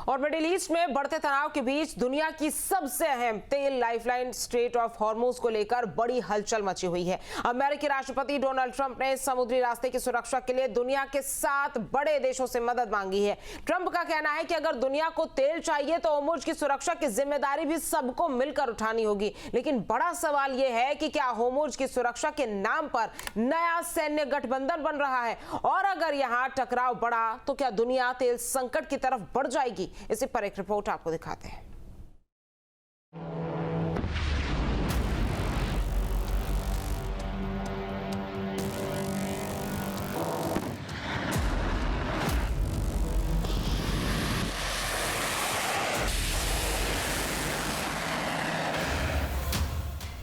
और middle east में बढ़ते तनाव के बीच दुनिया की सबसे अहम तेल लाइफलाइन स्ट्रेट ऑफ हॉर्मुज को लेकर बड़ी हलचल मची हुई है। अमेरिकी राष्ट्रपति डोनाल्ड ट्रंप ने समुद्री रास्ते की सुरक्षा के लिए दुनिया के 7 बड़े देशों से मदद मांगी है। ट्रंप का कहना है कि अगर दुनिया को तेल चाहिए तो हॉर्मुज की सुरक्षा की जिम्मेदारी भी सबको मिलकर उठानी होगी। लेकिन बड़ा सवाल यह है कि क्या हॉर्मुज की सुरक्षा के नाम पर नया सैन्य गठबंधन बन रहा है, और अगर यहां टकराव बढ़ा तो क्या दुनिया तेल संकट की तरफ बढ़ जाएगी? इसी पर एक रिपोर्ट आपको दिखाते हैं।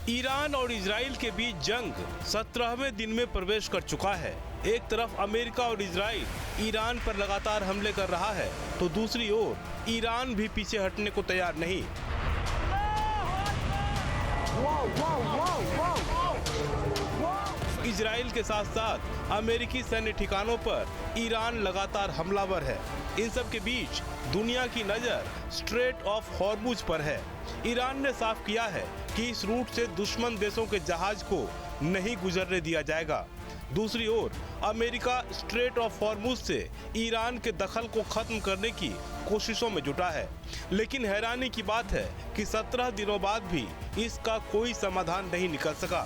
ईरान और इजराइल के बीच जंग 17वें दिन में प्रवेश कर चुका है। एक तरफ अमेरिका और इजराइल ईरान पर लगातार हमले कर रहा है, तो दूसरी ओर ईरान भी पीछे हटने को तैयार नहीं। इजराइल के साथ साथ अमेरिकी सैन्य ठिकानों पर ईरान लगातार हमलावर है। इन सब के बीच दुनिया की नजर स्ट्रेट ऑफ हॉर्मुज पर है। ईरान ने साफ किया है कि इस रूट से दुश्मन देशों के जहाज को नहीं गुजरने दिया जाएगा। दूसरी ओर अमेरिका स्ट्रेट ऑफ हॉर्मुज से ईरान के दखल को खत्म करने की कोशिशों में जुटा है। लेकिन हैरानी की बात है कि 17 दिनों बाद भी इसका कोई समाधान नहीं निकल सका,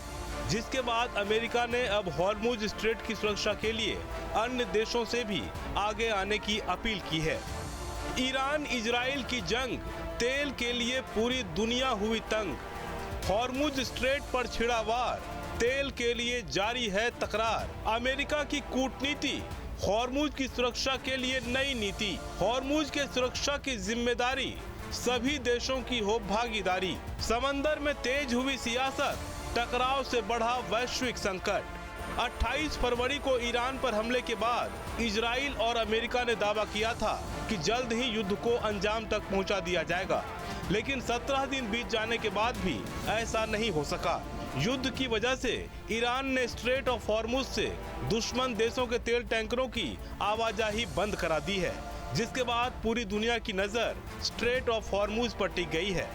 जिसके बाद अमेरिका ने अब हॉर्मुज स्ट्रेट की सुरक्षा के लिए अन्य देशों से भी आगे आने की अपील की है। ईरान इजराइल की जंग, तेल के लिए पूरी दुनिया हुई तंग। हॉर्मुज स्ट्रेट पर छिड़ा वार, तेल के लिए जारी है तकरार। अमेरिका की कूटनीति, हॉर्मुज की सुरक्षा के लिए नई नीति। हॉर्मुज के सुरक्षा की जिम्मेदारी सभी देशों की हो भागीदारी। समंदर में तेज हुई सियासत, टकराव से बढ़ा वैश्विक संकट। 28 फरवरी को ईरान पर हमले के बाद इजराइल और अमेरिका ने दावा किया था कि जल्द ही युद्ध को अंजाम तक पहुंचा दिया जाएगा। लेकिन 17 दिन बीत जाने के बाद भी ऐसा नहीं हो सका। युद्ध की वजह से ईरान ने स्ट्रेट ऑफ हॉर्मुज से दुश्मन देशों के तेल टैंकरों की आवाजाही बंद करा दी है, जिसके बाद पूरी दुनिया की नजर स्ट्रेट ऑफ हॉर्मुज पर टिक गई है।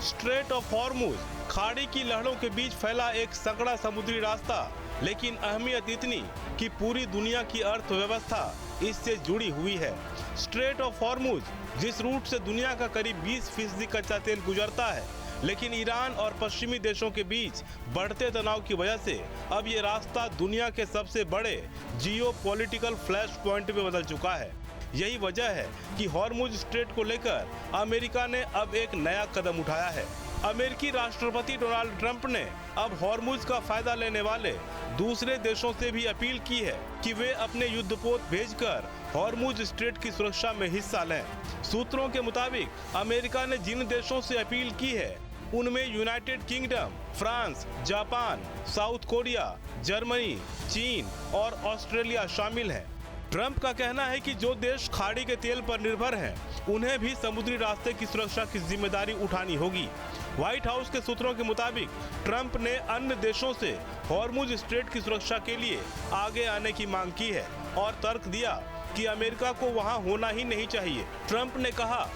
स्ट्रेट ऑफ हॉर्मुज खाड़ी की लहरों के बीच फैला एक संकड़ा समुद्री रास्ता, लेकिन अहमियत इतनी कि पूरी दुनिया की अर्थव्यवस्था इससे जुड़ी हुई है। स्ट्रेट ऑफ हॉर्मुज जिस रूट से दुनिया का करीब 20% कच्चा तेल गुजरता है, लेकिन ईरान और पश्चिमी देशों के बीच बढ़ते तनाव की वजह से अब ये रास्ता दुनिया के सबसे बड़े जियोपॉलिटिकल फ्लैश पॉइंट में बदल चुका है। यही वजह है कि हॉर्मुज स्ट्रेट को लेकर अमेरिका ने अब एक नया कदम उठाया है। अमेरिकी राष्ट्रपति डोनाल्ड ट्रंप ने अब हॉर्मुज का फायदा लेने वाले दूसरे देशों से भी अपील की है कि वे अपने युद्धपोत भेजकर हॉर्मुज स्ट्रेट की सुरक्षा में हिस्सा लें। सूत्रों के मुताबिक अमेरिका ने जिन देशों से अपील की है उनमें United kingdom, France, Japan, south Korea, Germany, चीन और ऑस्ट्रेलिया शामिल हैं। ट्रंप का कहना है कि जो देश खाड़ी के तेल पर निर्भर हैं, उन्हें भी समुद्री रास्ते की सुरक्षा की जिम्मेदारी उठानी होगी। व्हाइट हाउस के सूत्रों के मुताबिक ट्रंप ने अन्य देशों से हॉर्मुज स्ट्रेट की सुरक्षा के लिए आगे आने की मांग की है और तर्क दिया कि अमेरिका को वहां होना ही नहीं चाहिए। ट्रंप ने कहा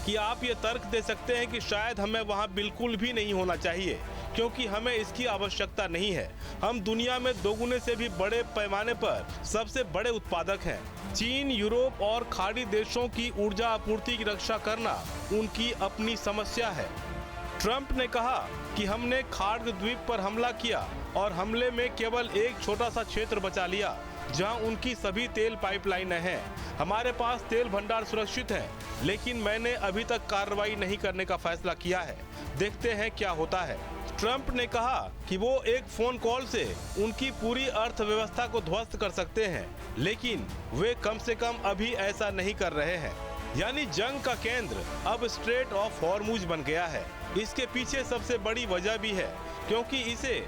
कि आप ये तर्क दे सकते हैं कि शायद हमें वहां बिल्कुल भी नहीं होना चाहिए, क्योंकि हमें इसकी आवश्यकता नहीं है। हम दुनिया में दोगुने से भी बड़े पैमाने पर सबसे बड़े उत्पादक हैं। चीन, यूरोप और खाड़ी देशों की ऊर्जा आपूर्ति की रक्षा करना उनकी अपनी समस्या है। ट्रंप ने कहा कि हमने खार्ग द्वीप पर हमला किया और हमले में केवल एक छोटा सा क्षेत्र बचा लिया जहां उनकी सभी तेल पाइपलाइनें हैं। हमारे पास तेल भंडार सुरक्षित हैं, लेकिन मैंने अभी तक कार्रवाई नहीं करने का फैसला किया है। देखते हैं क्या होता है। ट्रंप ने कहा कि वो एक फोन कॉल से उनकी पूरी अर्थव्यवस्था को ध्वस्त कर सकते हैं, लेकिन वे कम से कम अभी ऐसा नहीं कर रहे हैं। यानी जंग का केंद्र अब स्ट्रेट ऑफ हॉर्मुज बन गया है। इसके पीछे सबसे बड़ी वजह भी है क्योंकि इसे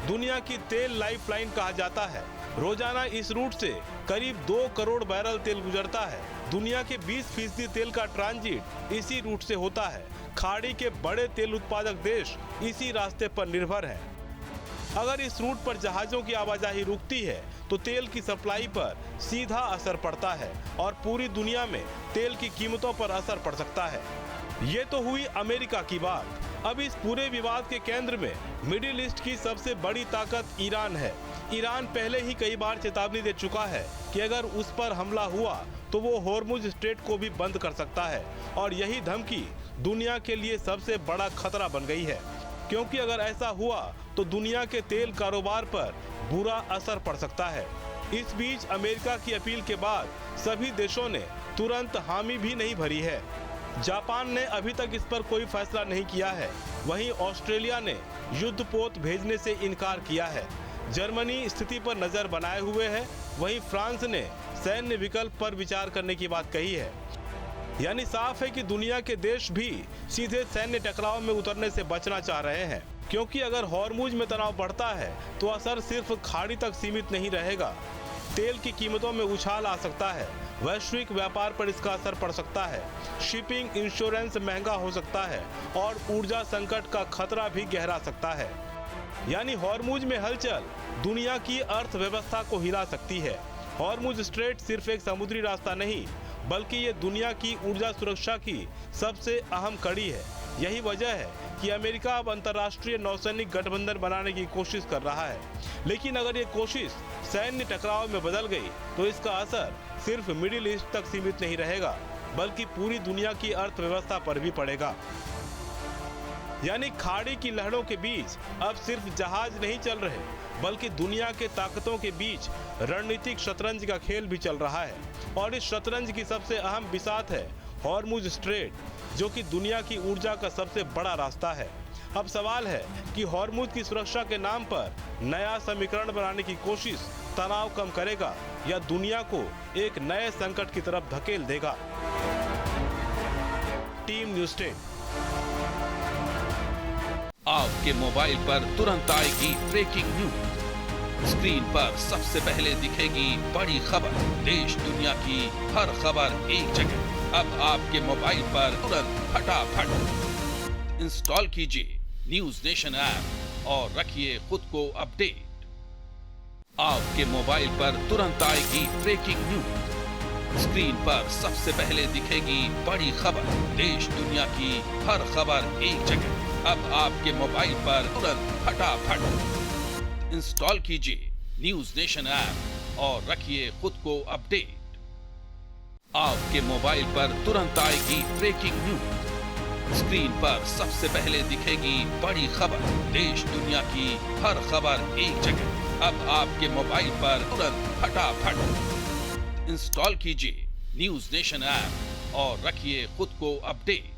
दुनिया की तेल लाइफलाइन कहा जाता है। रोजाना इस रूट से करीब 2 करोड़ बैरल तेल गुजरता है। दुनिया के 20% तेल का ट्रांजिट इसी रूट से होता है। खाड़ी के बड़े तेल उत्पादक देश इसी रास्ते पर निर्भर हैं। अगर इस रूट पर जहाजों की आवाजाही रुकती है तो तेल की सप्लाई पर सीधा असर पड़ता है और पूरी दुनिया में तेल की कीमतों पर असर पड़ सकता है। ये तो हुई अमेरिका की बात। अब इस पूरे विवाद के केंद्र में मिडिल ईस्ट की सबसे बड़ी ताकत ईरान है। ईरान पहले ही कई बार चेतावनी दे चुका है कि अगर उस पर हमला हुआ तो वो होर्मुज स्ट्रेट को भी बंद कर सकता है और यही धमकी दुनिया के लिए सबसे बड़ा खतरा बन गई है, क्योंकि अगर ऐसा हुआ तो दुनिया के तेल कारोबार पर बुरा असर पड़ सकता है। इस बीच अमेरिका की अपील के बाद सभी देशों ने तुरंत हामी भी नहीं भरी है। जापान ने अभी तक इस पर कोई फैसला नहीं किया है। वहीं ऑस्ट्रेलिया ने युद्धपोत भेजने से इनकार किया है। जर्मनी स्थिति पर नजर बनाए हुए है। वहीं फ्रांस ने सैन्य विकल्प पर विचार करने की बात कही है। यानी साफ है कि दुनिया के देश भी सीधे सैन्य टकराव में उतरने से बचना चाह रहे हैं, क्योंकि अगर हॉर्मुज में तनाव बढ़ता है तो असर सिर्फ खाड़ी तक सीमित नहीं रहेगा। तेल की कीमतों में उछाल आ सकता है, वैश्विक व्यापार पर इसका असर पड़ सकता है, शिपिंग इंश्योरेंस महंगा हो सकता है और ऊर्जा संकट का खतरा भी गहरा सकता है। यानी हॉर्मुज में हलचल दुनिया की अर्थव्यवस्था को हिला सकती है। हॉर्मुज स्ट्रेट सिर्फ एक समुद्री रास्ता नहीं, बल्कि ये दुनिया की ऊर्जा सुरक्षा की सबसे अहम कड़ी है। यही वजह है कि अमेरिका अब अंतर्राष्ट्रीय नौसैनिक गठबंधन बनाने की कोशिश कर रहा है। लेकिन अगर ये कोशिश सैन्य टकराव में बदल गई तो इसका असर सिर्फ मिडिल ईस्ट तक सीमित नहीं रहेगा, बल्कि पूरी दुनिया की अर्थव्यवस्था पर भी पड़ेगा। यानी खाड़ी की लहरों के बीच अब सिर्फ जहाज नहीं चल रहे, बल्कि दुनिया के ताकतों के बीच रणनीतिक शतरंज का खेल भी चल रहा है। और इस शतरंज की सबसे अहम बिसात है हॉर्मुज स्ट्रेट, जो कि दुनिया की ऊर्जा का सबसे बड़ा रास्ता है। अब सवाल है कि हॉर्मुज की सुरक्षा के नाम पर नया समीकरण बनाने की कोशिश तनाव कम करेगा या दुनिया को एक नए संकट की तरफ धकेल देगा। Team news 10। आपके मोबाइल पर तुरंत आएगी ब्रेकिंग न्यूज। स्क्रीन पर सबसे पहले दिखेगी बड़ी खबर। देश दुनिया की हर खबर एक जगह। अब आपके मोबाइल पर तुरंत फटाफट इंस्टॉल कीजिए न्यूज नेशन ऐप और रखिए खुद को अपडेट। आपके मोबाइल पर तुरंत आएगी ब्रेकिंग न्यूज। स्क्रीन पर सबसे पहले दिखेगी बड़ी खबर। देश दुनिया की हर खबर एक जगह। अब आपके मोबाइल पर तुरंत फटाफट इंस्टॉल कीजिए न्यूज नेशन ऐप और रखिए खुद को अपडेट। आपके मोबाइल पर तुरंत आएगी ब्रेकिंग न्यूज। स्क्रीन पर सबसे पहले दिखेगी बड़ी खबर। देश दुनिया की हर खबर एक जगह। अब आपके मोबाइल पर तुरंत फटाफट इंस्टॉल कीजिए न्यूज नेशन ऐप और रखिए खुद को अपडेट।